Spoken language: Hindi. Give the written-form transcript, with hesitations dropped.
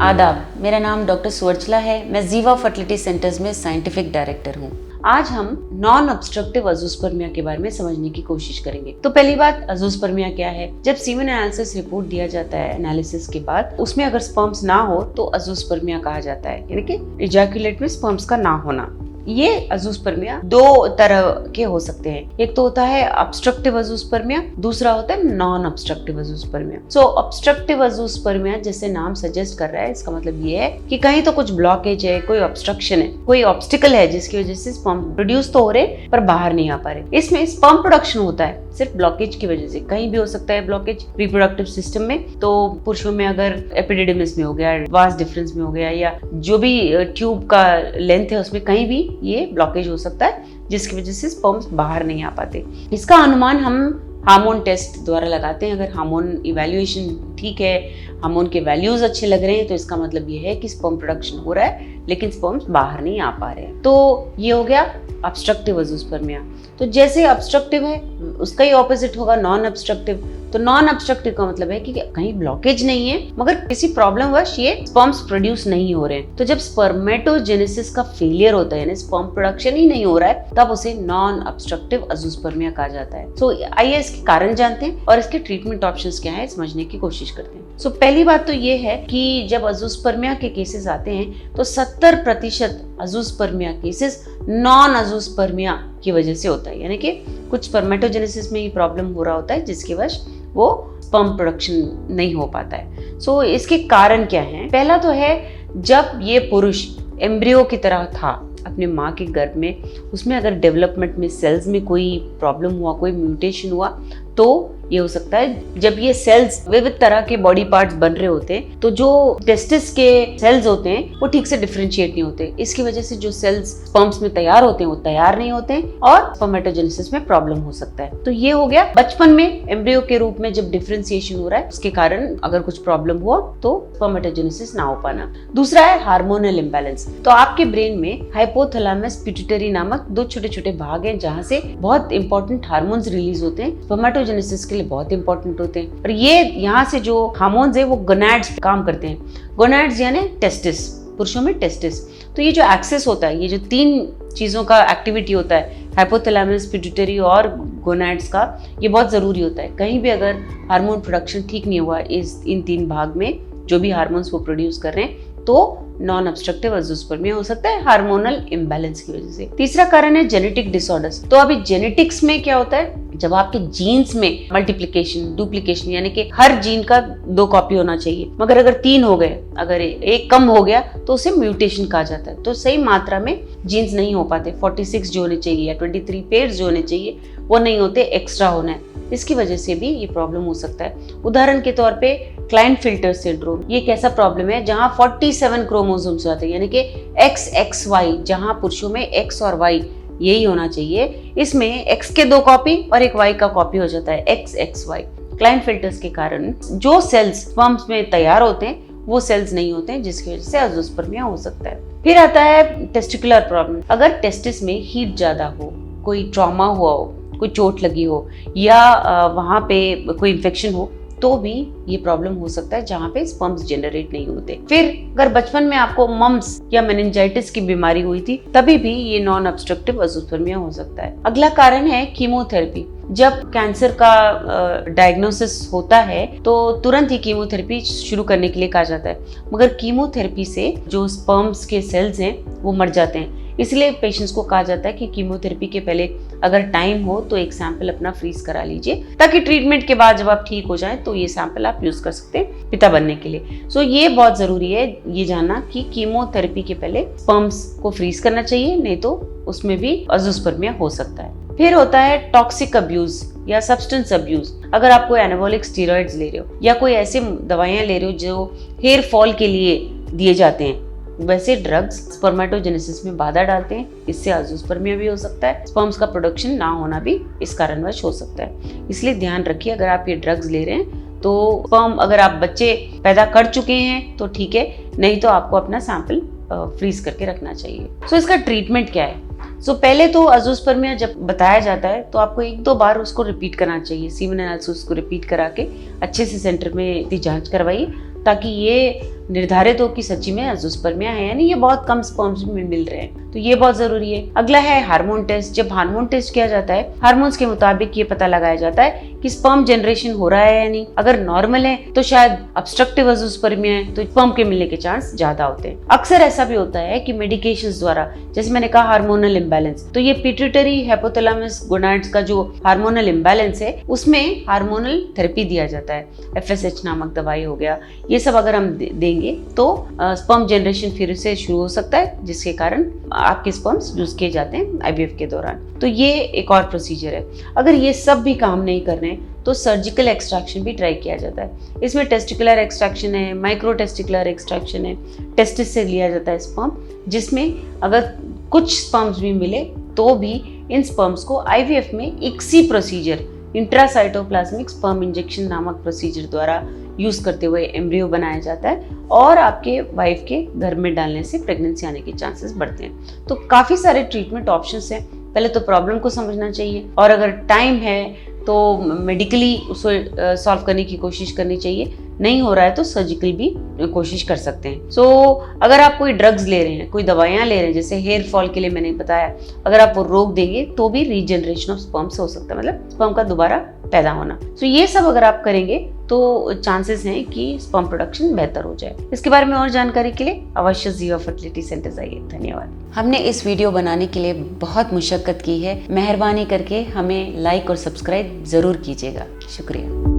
आदाब, मेरा नाम डॉक्टर सुवर्चला है। मैं जीवा फर्टिलिटी सेंटर्स में साइंटिफिक डायरेक्टर हूँ। आज हम नॉन ऑब्स्ट्रक्टिव अजूस्पर्मिया के बारे में समझने की कोशिश करेंगे। तो पहली बात, अजूस्पर्मिया क्या है? जब सीमेन एनालिसिस रिपोर्ट दिया जाता है एनालिसिस के बाद, उसमें अगर स्पर्म्स ना हो तो अजूस्पर्मिया कहा जाता है, यानी कि इजैकुलेट में स्पर्म्स का ना होना। ये अजूस्पर्मिया दो तरह के हो सकते हैं। एक तो होता है ऑब्स्ट्रक्टिव अजूस्पर्मिया, दूसरा होता है नॉन ऑब्स्ट्रक्टिव अजूस्पर्मिया। सो ऑब्स्ट्रक्टिव अजूस्पर्मिया जैसे नाम सजेस्ट कर रहा है, इसका मतलब ये है कि कहीं तो कुछ ब्लॉकेज है, कोई ऑब्स्ट्रक्शन है, कोई ऑब्स्टिकल है जिसकी वजह से स्पर्म प्रोड्यूस तो हो रहे पर बाहर नहीं आ पा रहे। इसमें स्पर्म प्रोडक्शन होता है सिर्फ ब्लॉकेज की वजह से। कहीं भी हो सकता है ब्लॉकेज रिप्रोडक्टिव सिस्टम में। तो पुरुषों में अगर एपिडिडिमिस में हो गया, वास डिफरेंस में हो गया, या जो भी ट्यूब का लेंथ है उसमें कहीं भी ये ब्लॉकेज हो सकता है जिसकी वजह से स्पर्म्स बाहर नहीं आ पाते। इसका अनुमान हम हार्मोन टेस्ट द्वारा लगाते हैं। अगर हार्मोन इवैल्यूएशन ठीक है, हार्मोन के वैल्यूज अच्छे लग रहे हैं, तो इसका मतलब ये है कि स्पर्म प्रोडक्शन हो रहा है लेकिन स्पर्म्स बाहर नहीं आ पा रहे हैं। तो ये हो गया ऑब्स्ट्रक्टिव अजूस्पर्मिया। तो जैसे ऑब्स्ट्रक्टिव है उसका ही ऑपोजिट होगा नॉन ऑब्स्ट्रक्टिव। तो नॉन ऑब्स्ट्रक्टिव का मतलब है कि कहीं ब्लॉकेज नहीं है मगर किसी प्रॉब्लम वश ये स्पर्म्स प्रोड्यूस नहीं हो रहे हैं। तो जब स्पर्मेटोजेनेसिस का फेलियर होता है, यानी स्पर्म प्रोडक्शन ही नहीं हो रहा है, तब उसे नॉन ऑब्स्ट्रक्टिव अजूस्पर्मिया कहा जाता है। सो आइए इसके कारण जानते हैं और इसके ट्रीटमेंट ऑप्शंस क्या है समझने की कोशिश करते हैं। सो पहली बात तो ये है कि जब अजूस्पर्मिया के केसेस आते हैं तो 70% अजूस्पर्मिया केसेस नॉन अजूस्पर्मिया की वजह से होता है, यानी कि कुछ स्पर्मेटोजेनेसिस में ही प्रॉब्लम हो रहा होता है जिसके वजह वो स्पर्म प्रोडक्शन नहीं हो पाता है। सो इसके कारण क्या हैं? पहला तो है जब ये पुरुष एम्ब्रियो की तरह था अपने माँ के गर्भ में, उसमें अगर डेवलपमेंट में सेल्स में कोई प्रॉब्लम हुआ, कोई म्यूटेशन हुआ, तो ये हो सकता है जब ये सेल्स विविध तरह के बॉडी पार्ट्स बन रहे होते हैं तो जो टेस्टिस के सेल्स होते हैं वो ठीक से डिफरेंशिएट नहीं होते। इसकी वजह से जो सेल्स स्पर्म्स में तैयार होते हैं वो तैयार नहीं होते हैं और स्पर्मेटोजेनेसिस में प्रॉब्लम हो सकता है। तो ये हो गया बचपन में एम्ब्रियो के रूप में जब डिफरेंशिएशन हो रहा है उसके कारण अगर कुछ प्रॉब्लम हुआ तो स्पर्मेटोजेनेसिस ना हो पाना। दूसरा है हार्मोनल इम्बैलेंस। तो आपके ब्रेन में हाइपोथैलेमस पिट्यूटरी नामक दो छोटे छोटे भाग हैं जहाँ से बहुत इंपॉर्टेंट हार्मोन्स रिलीज होते हैं, स्पर्मेटोजेनेसिस के लिए बहुत इंपॉर्टेंट होते हैं। और ये यहाँ से जो हार्मोन्स है वो गोनैड्स काम करते हैं। गोनैड्स यानी टेस्टिस, पुरुषों में टेस्टिस। तो ये जो एक्सेस होता है, ये जो तीन चीजों का एक्टिविटी होता है, हाइपोथैलेमस, पिट्यूटरी और गोनैड्स का, ये बहुत जरूरी होता है। कहीं भी अगर हार्मोन प्रोडक्शन ठीक नहीं हुआ इन तीन भाग में, जो भी हार्मोन्स वो प्रोड्यूस कर रहे हैं, तो नॉन ऑब्स्ट्रक्टिव अजूस्पर्मिया हो सकता है हार्मोनल इम्बैलेंस की वजह से। तीसरा कारण है जेनेटिक डिसऑर्डर्स। तो अभी जेनेटिक्स में क्या होता है, जब आपके जीन्स में मल्टीप्लिकेशन, डुप्लीकेशन, यानी कि हर जीन का 2 कॉपी होना चाहिए, मगर अगर 3 हो गए, अगर एक कम हो गया तो उसे म्यूटेशन कहा जाता है। तो सही मात्रा में जीन्स नहीं हो पाते, 46 जो होने चाहिए या 23 पेयर्स जो होने चाहिए वो नहीं होते, एक्स्ट्रा होना है। इसकी वजह से भी ये प्रॉब्लम हो सकता है। उदाहरण के तौर पे क्लाइनफिल्टर सिंड्रोम, ये एक ऐसा प्रॉब्लम है जहां 47 क्रोमोसोम्स आते हैं, यानी कि XXY, जहां पुरुषों में X और Y यही होना चाहिए, इसमें X के 2 कॉपी और एक Y का कॉपी हो जाता है, XXY। क्लाइनफिल्टर्स के कारण जो सेल्स स्पर्म्स में तैयार होते हैं वो सेल्स नहीं होते हैं, जिसकी वजह से अजूस्पर्मिया हो सकता है। फिर आता है टेस्टिकुलर प्रॉब्लम। अगर टेस्टिस में हीट ज्यादा हो, कोई ट्रॉमा हुआ हो, कोई चोट लगी हो, या वहाँ पे कोई इन्फेक्शन हो, तो भी ये प्रॉब्लम हो सकता है जहाँ पे स्पर्म्स जनरेट नहीं होते। फिर अगर बचपन में आपको मम्स या मेनिंजाइटिस की बीमारी हुई थी, तभी भी ये नॉन ऑब्स्ट्रक्टिव अजूस्पर्मिया हो सकता है। अगला कारण है कीमोथेरेपी। जब कैंसर का डायग्नोसिस होता है तो तुरंत ही कीमोथेरेपी शुरू करने के लिए कहा जाता है, मगर कीमोथेरेपी से जो स्पर्म्स के सेल्स हैं वो मर जाते हैं। इसलिए पेशेंट्स को कहा जाता है कि कीमोथेरेपी के पहले अगर टाइम हो तो एक सैंपल अपना फ्रीज करा लीजिए, ताकि ट्रीटमेंट के बाद जब आप ठीक हो जाएं तो ये सैंपल आप यूज कर सकते हैं पिता बनने के लिए। सो ये बहुत जरूरी है ये जानना कि कीमोथेरेपी के पहले स्पर्म्स को फ्रीज करना चाहिए, नहीं तो उसमें भी अजूस्पर्मिया हो सकता है। फिर होता है टॉक्सिक अब्यूज या सब्सटेंस अब्यूज। अगर आप कोई एनाबॉलिक स्टीरॉइड्स ले रहे हो या कोई ऐसी दवाइयां ले रहे हो जो हेयर फॉल के लिए दिए जाते हैं, वैसे ड्रग्स स्पर्मेटोजेनेसिस में बाधा डालते हैं, इससे अजूस्पर्मिया भी हो सकता है। स्पर्म्स का प्रोडक्शन ना होना भी इस कारणवश हो सकता है। इसलिए ध्यान रखिए, अगर आप ये ड्रग्स ले रहे हैं तो स्पर्म, अगर आप बच्चे पैदा कर चुके हैं तो ठीक है, नहीं तो आपको अपना सैंपल फ्रीज करके रखना चाहिए। सो इसका ट्रीटमेंट क्या है? पहले तो अजूस्पर्मिया जब बताया जाता है तो आपको 1-2 बार उसको रिपीट करना चाहिए। सीमेन एनालिसिस को रिपीट करा के अच्छे से सेंटर में जांच करवाइए, ताकि ये निर्धारित हो कि सच्ची में अजोस्पर्मिया है, यानी ये बहुत कम स्पर्म्स में मिल रहे हैं, तो ये बहुत जरूरी है। अगला है हार्मोन टेस्ट। जब हार्मोन टेस्ट किया जाता है, हार्मोन्स के मुताबिक ये पता लगाया जाता है कि स्पर्म जनरेशन हो रहा है या नहीं। अगर नॉर्मल है तो शायद ऑब्स्ट्रक्टिव अजोस्पर्मिया है, तो स्पर्म के मिलने के चांस ज्यादा होते हैं। अक्सर ऐसा भी होता है कि मेडिकेशंस द्वारा, जैसे मैंने कहा हार्मोनल इम्बैलेंस, तो ये पिट्यूटरी हाइपोथैलेमस गोनाड्स का जो हार्मोनल इम्बैलेंस है उसमें हार्मोनल थेरेपी दिया जाता है। FSH नामक दवाई हो गया, ये सब अगर हम देंगे तो स्पर्म जनरेशन फिर से शुरू हो सकता है, जिसके कारण आपके स्पर्म्स यूज किए जाते हैं IVF के दौरान। तो ये एक और प्रोसीजर है। अगर ये सब भी काम नहीं कर रहे हैं तो सर्जिकल एक्सट्रैक्शन भी ट्राई किया जाता है। इसमें टेस्टिकुलर एक्सट्रैक्शन है, माइक्रो टेस्टिकुलर एक्सट्रैक्शन है, टेस्टिस से लिया जाता है स्पर्म, जिसमें अगर कुछ स्पर्म्स भी मिले तो भी इन स्पर्म्स को IVF में ICSI procedure, intracytoplasmic sperm injection नामक प्रोसीजर द्वारा यूज करते हुए एम्ब्रियो बनाया जाता है और आपके वाइफ के घर में डालने से प्रेगनेंसी आने के चांसेस बढ़ते हैं। तो काफी सारे ट्रीटमेंट ऑप्शंस हैं। पहले तो प्रॉब्लम को समझना चाहिए, और अगर टाइम है तो मेडिकली उसको सॉल्व करने की कोशिश करनी चाहिए। नहीं हो रहा है तो सर्जिकल भी कोशिश कर सकते हैं। सो अगर आप कोई ड्रग्स ले रहे हैं, कोई दवाइयाँ ले रहे हैं, जैसे हेयर फॉल के लिए मैंने बताया, अगर आप वो रोक देंगे तो भी रीजनरेशन ऑफ स्पर्म्स हो सकता है, मतलब स्पर्म का दोबारा पैदा होना। सो ये सब अगर आप करेंगे तो चांसेस हैं कि स्पर्म प्रोडक्शन बेहतर हो जाए। इसके बारे में और जानकारी के लिए अवश्य जीवा फर्टिलिटी सेंटर आइए। धन्यवाद। हमने इस वीडियो बनाने के लिए बहुत मुशक्कत की है। मेहरबानी करके हमें लाइक और सब्सक्राइब जरूर कीजिएगा। शुक्रिया।